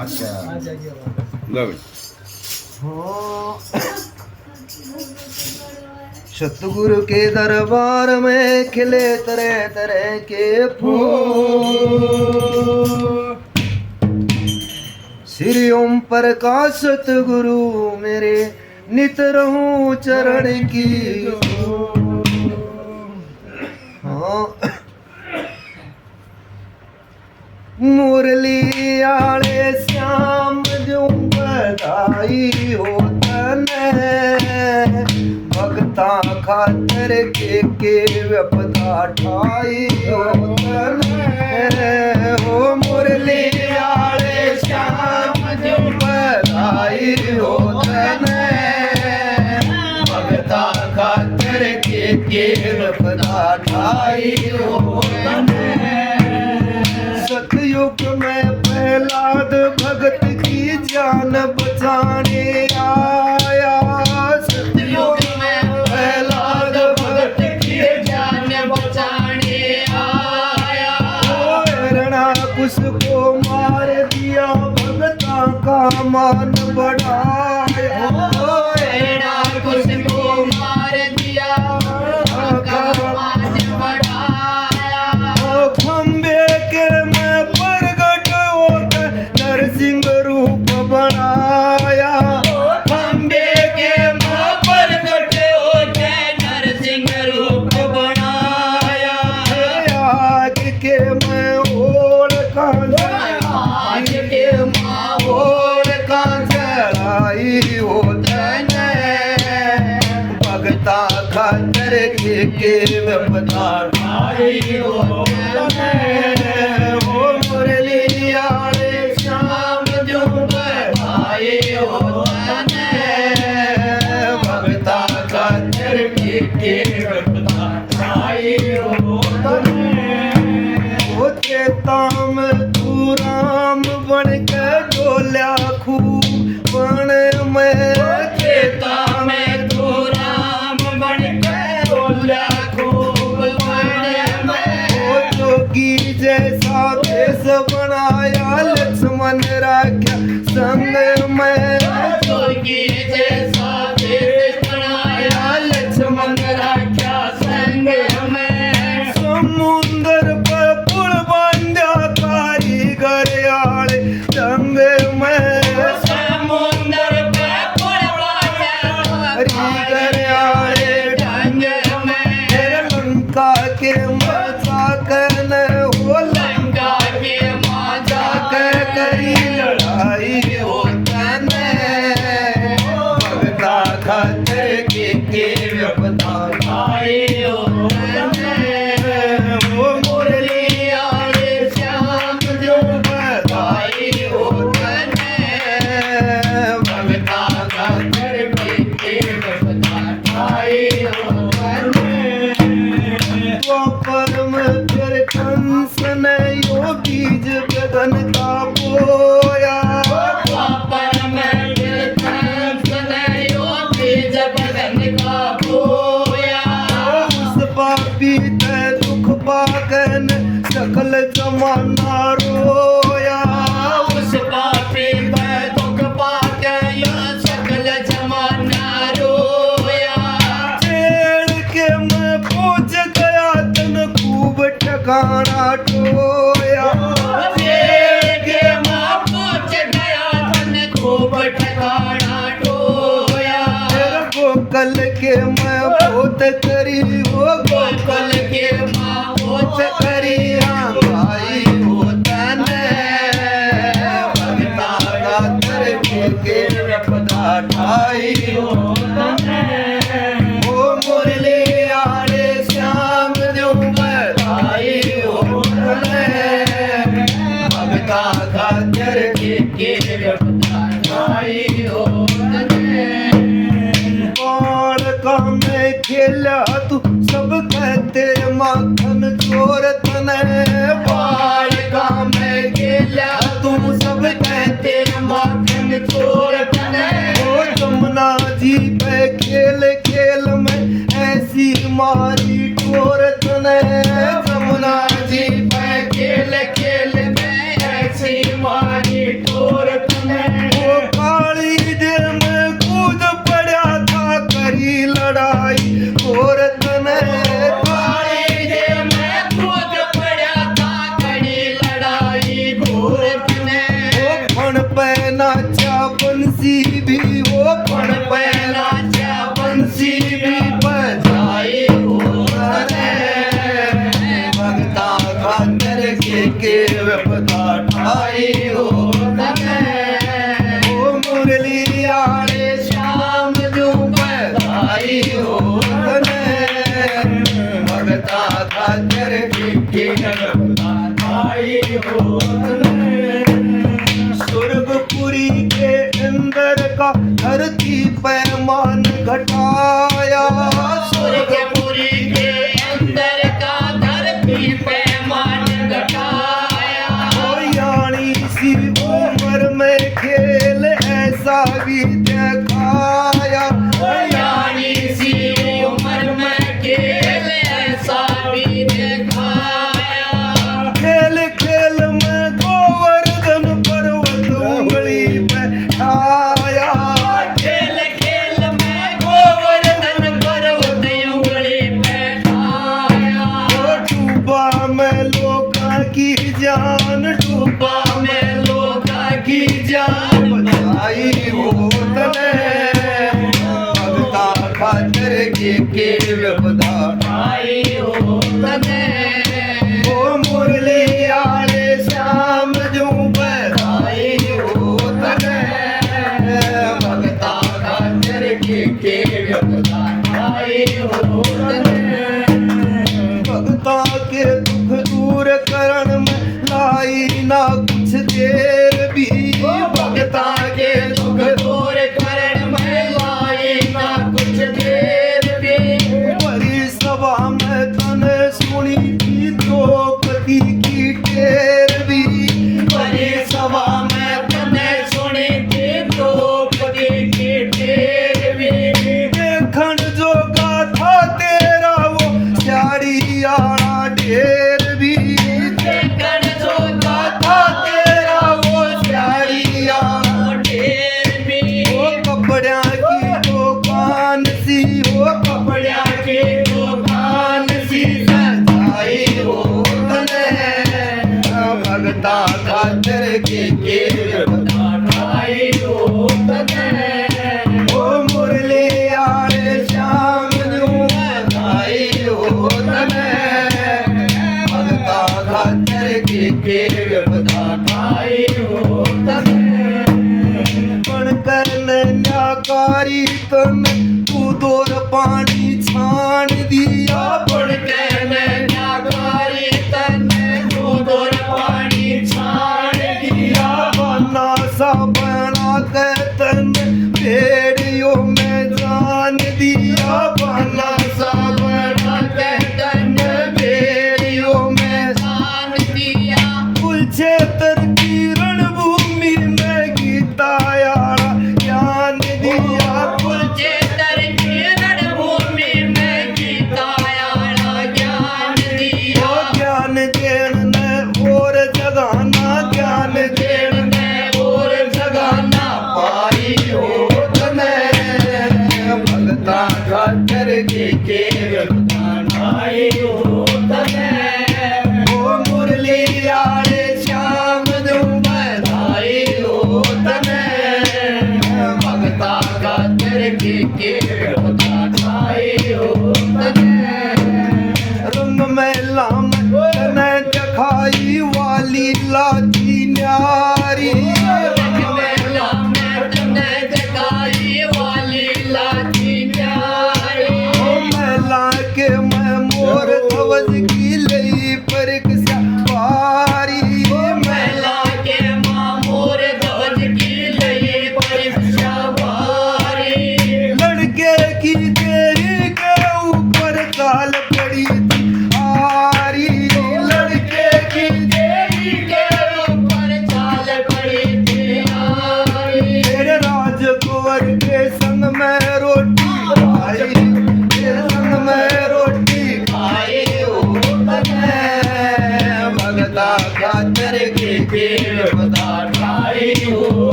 अच्छा लो सतगुरु के दरबार में खिले तरह तरह के फूल। श्री ओम प्रकाश सतगुरु मेरे नित रहूं चरण की। हाँ मुरली आले श्याम जो बधाई हो तने भगता खातर के व्यपदा ठाई हो तने हो मुरली आले श्याम जो बधाई हो तने भगता खातर के व्यपदा ठाई हो तने। सतयुग में प्रहलाद भगत की जान बचाने आया। सतयुग में प्रहलाद भगत की जान बचाने आया। हिरण्याकुश को मार दिया भगता का मान बढ़ाया। हिरण्याकुश को मार दिया भगता का मान बढ़ाया। खंबे के नरसिंह रूप बनाया। खंबे के मां प्रगट होके नरसिंह रूप बनाया। आग के मैं ओढ़ आज के मां ओढ़ का चढ़ाई हो तने भगता खातर के व्यपदा ठाई हो तने। वो मुरली आले श्याम जो बधाई हो तने भगता खातर के व्यपदा ठाई हो तने। वो त्रेता में तू राम बन के डोल्या खूब बन में। त्रेता में तू राम बन के डोल्या खूब बन में। वो जोगी जैसा भेष बनाया लक्ष्मण राख्या संग में। जोगी जैसा भेष बनाया लक्ष्मण राख्या संग में। समुंदर पर पुल बांधा कारीगर आले संग में। समुंदर पर पुल बांधा कारीगर आले संग में। लंका के मजा करने हो लंका के मजा कर करी लड़ाई हो तने भगता खातर के व्यपदा ठाई हो तने। वो मुरली आले श्याम जो बधाई हो तने भगता खातर के व्यपदा ठाई हो तने। परम फिर कंस ने यो बीज गगन का बोया। परम फिर कंस ने यो बीज गगन का बोया। उस पापी ते दुख पाकन सकल जमाना रोया। उस पापी ते दुख पाकन सकल जमाना रोया। छेड़ के मैं पहुंच गया तन खूब ठिकाना टोया। के मां पहुंच गया तन खूब ठिकाना टोया। गोकल के मैं बहुत करी हो गोकल के मां बहुत करी भाई हो तने भगता खातर के व्यपदा ठाई हो तने। वो मुरली आले श्याम जो बधाई हो तने भगता खातर के व्यपदा ठाई हो तने। बाल का मैं खेला तू सब कहते माखन चोर तने। बाल का मैं खेला तू सब कहते माखन चोर तने। ओ जमुना जी पे खेल खेल में ऐसी मारी टोर तने। जमुना जी पे खेल खेल में ऐसी मारी टोर पे नाचा बंसी भी हो, पण पे नाचा बंसी भी बजाई हो तने भगता खातर के विपदा ठाई हो तने ओ मुरली आले श्याम जो बधाई हो तने भगता खातर के विपदा ठाई हो तने स्वर्गपुरी के अंदर का धरती पैमान घटाया, स्वर्गपुरी के अंदर का धरती पैमान घटाया, यानी सी उम्र में खेल ऐसा भी दिखाया, यानी सी उम्र में खेल ऐसा भी दिखाया, खेल खेल में गोवर्धन पर्वत उंगली बैठाया, खेल खेल में गोवर्धन पर्वत उंगली बैठाया, डूबा में लोका की जान, डूबा में लोका की जान बचाई हो तने भगता खातर के विपदा आई हो तने ओ मुरली आले श्याम जो बधाई हो तने भगता खातर के विपदा आई हो तने भगता के दुख दूर करण में लाई ना कुछ देर भी, भगता के दुख दूर करण में लाई ना कुछ देर भी, बड़ी सभा में तने सुनी थी द्रौपदी की टेर भी, बड़ी सभा में तने सुनी थी द्रौपदी की ढेर भी, देखन जो गाथा तेरा वो साड़ी आना ढेर भी, देखन जो गाथा तेरा वो साड़ी आना ढेर भी, वो कपड़िया की दुकान सी, वो कपड़ा के दुकान सी सजाई हो तने भगता खातर के विपदा आई हो तने ओ मुरली आले श्याम जो बधाई हो तने भगता खातर के विपदा आई हो तने पण करने न्याकारी तन तू दूर पानी छान दिया, पढ़ के नैना कारी तने तू दूर पानी छाड़ दिया, बना सा बना के तन भेड़ियों में जान दिया, बना सा बना के तने भेड़ियों में जान दिया, कुलक्षेत्र की रणभूमि में गीता यारा ज्ञान दिया, कुलक्षेत्र की रणभूमि में गीता यारा ज्ञान दिया, ज्ञान देन ने और जगाना, ज्ञान देन में और जगाना पाई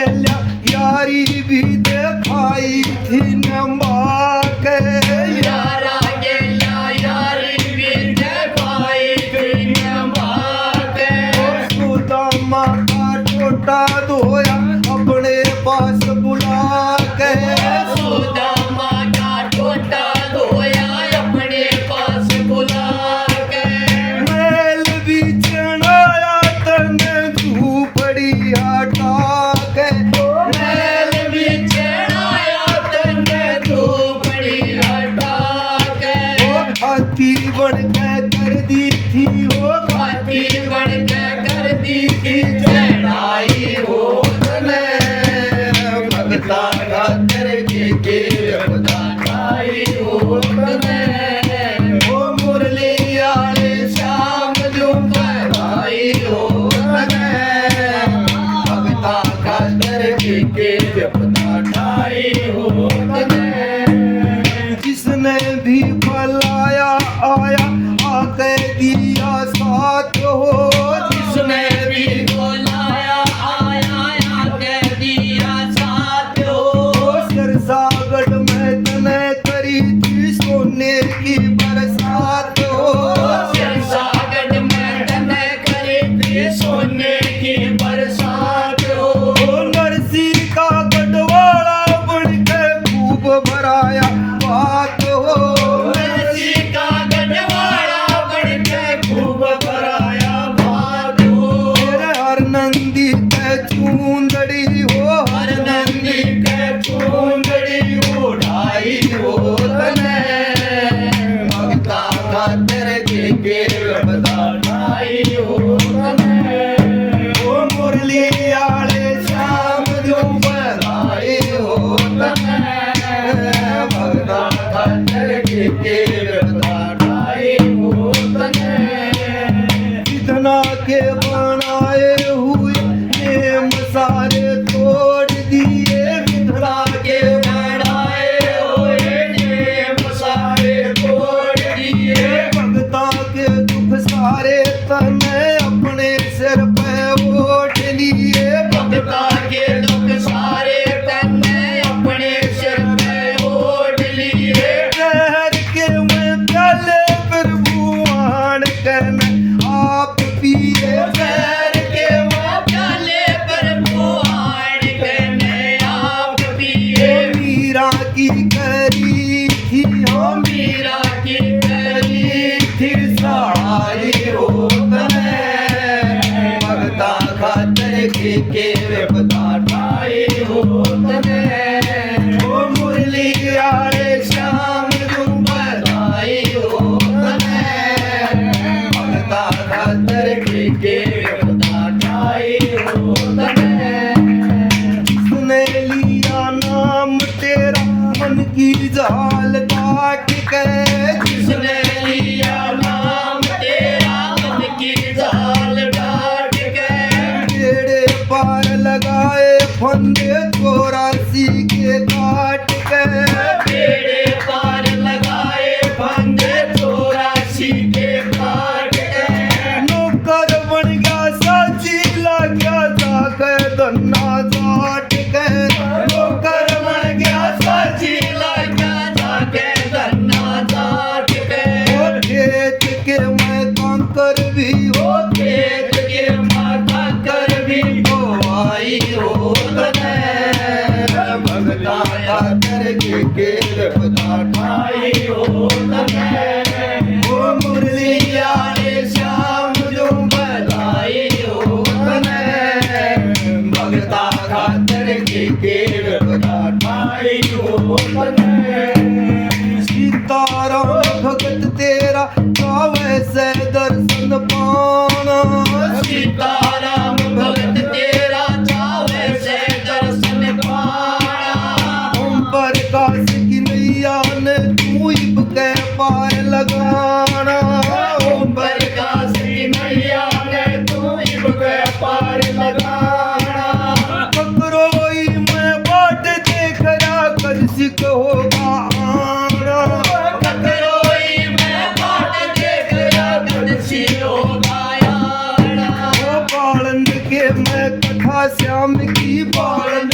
खेला यारी भी दिखाई थी नंबा के यारा गेला यारी बिन पाई बिन बाके सुदामा का टोटा धोया अपने पास बुला के सुदामा का टोटा धोया अपने पास बुला के मैल भी चढ़ाया तने झूपड़ी हटा के मैल भी चढ़ाया तने धूपड़ी हटा के हाथी बन के कर दी थी वो हाथी बन के कर दी थी चढ़ाई हो तने भगता खातर के बताई हो तने ओ मुरली आले शाम जो बताई हो तने भगता खातर के बताई हो तने जिसने भी भलाया आया आके दिया साथ हो जिसने भी बुलाया आया कह दिया साथ हो सिरसागढ़ में तने करी थी सोने की बरसात हो सागर में तने करे थे सोने की बरसात हो नरसी का गढ़वाला बन के खूब भराया बात हो नरसी का गढ़वाला बन के खूब भराया भात हो तेरे हर नंदी के चूंदड़ी हो हर नंदी के चूंदड़ी उड़ाई हो तने भगता खातर के बताई हो तने ओ मुरली आले शाम जो बधाई हो भगता खातर के बताई हो तने कितना के बनाए हुए नेम सारे तोड़ दिए कितना के बनाए हुए नेम सारे तोड़ दिए भगता के दुख सारे तने अपने सिर पे ओढ़ लिए भगता के दुख सारे तने अपने सिर पे ओढ़ लिए शहर के में प्याले प्रभुआन करने आप पिए शहर के वो प्याले पर बुआड़ करने आप पिए मीरा की करी थी हम मीरा की करी थी सहाय हो तने भगता खातर के बताई हो तने ओ मुरली आले श्याम तुम बताई हो तने भगता खातर के बताई हो तने जिसने लिया नाम तेरा मन की जाल काट के जिसने लिया नाम तेरा मन की जाल डाट के तेरे पार लगाए फंदे 84 के काट के बेड़े पार लगाए बंदे 84 के काट के नौकर बन गया साची लग गया जाकर धन्ना जाट के नौकर बन गया साची लगा जाके धन्ना जाट के ओ खेत के मैं कंकर भी हो खेत के माथा कर भी तो आई हो तने भगता खातर के बताई हो तने ओ मुरली आले श्याम जो बताई हो तने भगता खातर के बताई हो तने सीताराम भगत तेरा कावे से दर्शन पाना सीताराम भगत तेरा चावे से दर्शन पाना ओम प्रकाश की नैया ने तू के पार लगाना ओम प्रकाश की मैया ने तू इब के पार लगाना ककरोई में बाट देख रहा कर सिक होगा आना ककरोई में बाट देख रहा कदसी होगा यारा ओ श्याम की बाल